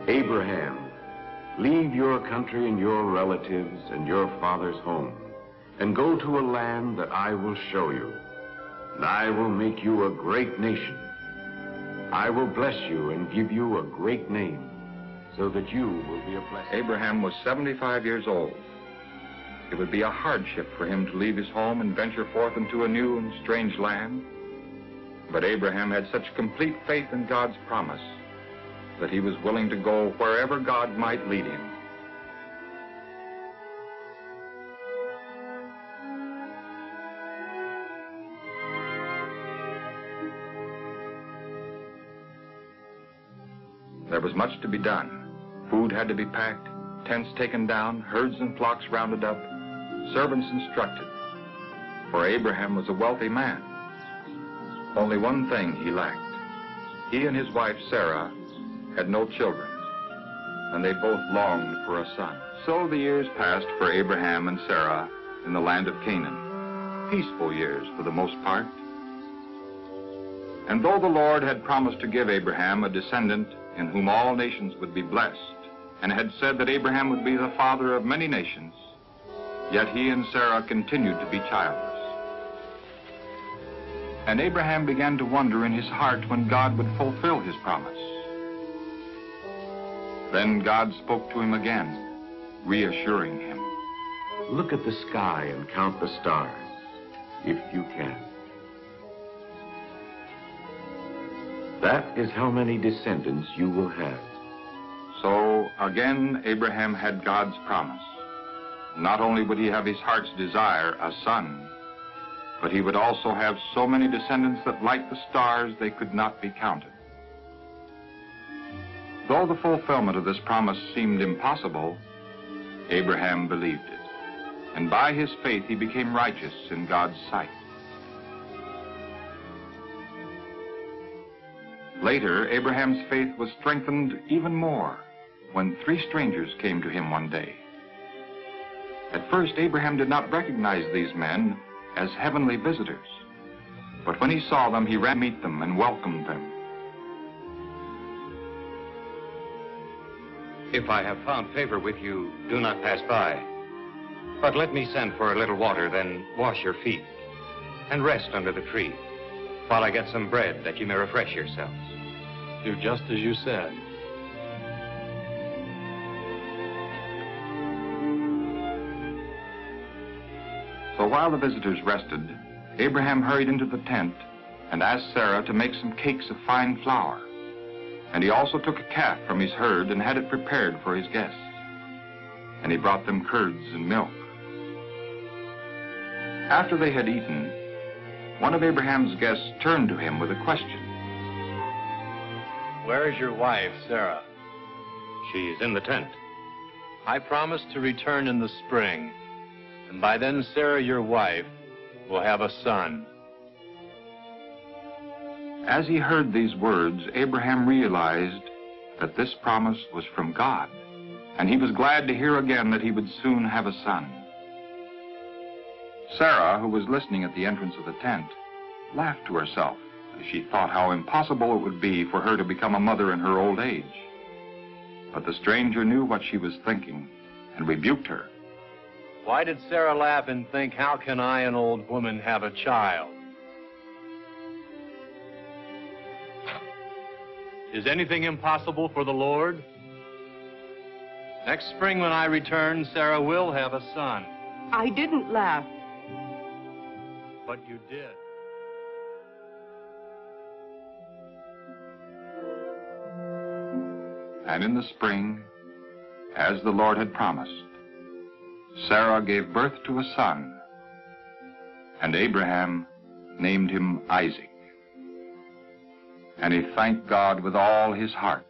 Abraham, leave your country and your relatives and your father's home, and go to a land that I will show you, and I will make you a great nation. I will bless you and give you a great name, so that you will be a blessing. Abraham was 75 years old. It would be a hardship for him to leave his home and venture forth into a new and strange land. But Abraham had such complete faith in God's promise that he was willing to go wherever God might lead him. There was much to be done. Food had to be packed, tents taken down, herds and flocks rounded up, servants instructed. For Abraham was a wealthy man. Only one thing he lacked. He and his wife Sarah had no children, and they both longed for a son. So the years passed for Abraham and Sarah in the land of Canaan. Peaceful years for the most part. And though the Lord had promised to give Abraham a descendant in whom all nations would be blessed, and had said that Abraham would be the father of many nations, yet he and Sarah continued to be childless. And Abraham began to wonder in his heart when God would fulfill his promise. Then God spoke to him again, reassuring him. Look at the sky and count the stars, if you can. That is how many descendants you will have. So again, Abraham had God's promise. Not only would he have his heart's desire, a son, but he would also have so many descendants that, like the stars, they could not be counted. Though the fulfillment of this promise seemed impossible, Abraham believed it, and by his faith he became righteous in God's sight. Later, Abraham's faith was strengthened even more when 3 strangers came to him one day. At first, Abraham did not recognize these men as heavenly visitors, but when he saw them, he ran to meet them and welcomed them. If I have found favor with you, do not pass by. But let me send for a little water, then wash your feet, and rest under the tree, while I get some bread that you may refresh yourselves. Do just as you said. So while the visitors rested, Abraham hurried into the tent and asked Sarah to make some cakes of fine flour. And he also took a calf from his herd and had it prepared for his guests. And he brought them curds and milk. After they had eaten, one of Abraham's guests turned to him with a question. Where is your wife, Sarah? She's in the tent. I promise to return in the spring, and by then Sarah, your wife, will have a son. As he heard these words, Abraham realized that this promise was from God, and he was glad to hear again that he would soon have a son. Sarah, who was listening at the entrance of the tent, laughed to herself as she thought how impossible it would be for her to become a mother in her old age. But the stranger knew what she was thinking and rebuked her. Why did Sarah laugh and think, how can I, an old woman, have a child? Is anything impossible for the Lord? Next spring when I return, Sarah will have a son. I didn't laugh. But you did. And in the spring, as the Lord had promised, Sarah gave birth to a son, and Abraham named him Isaac. And he thanked God with all his heart.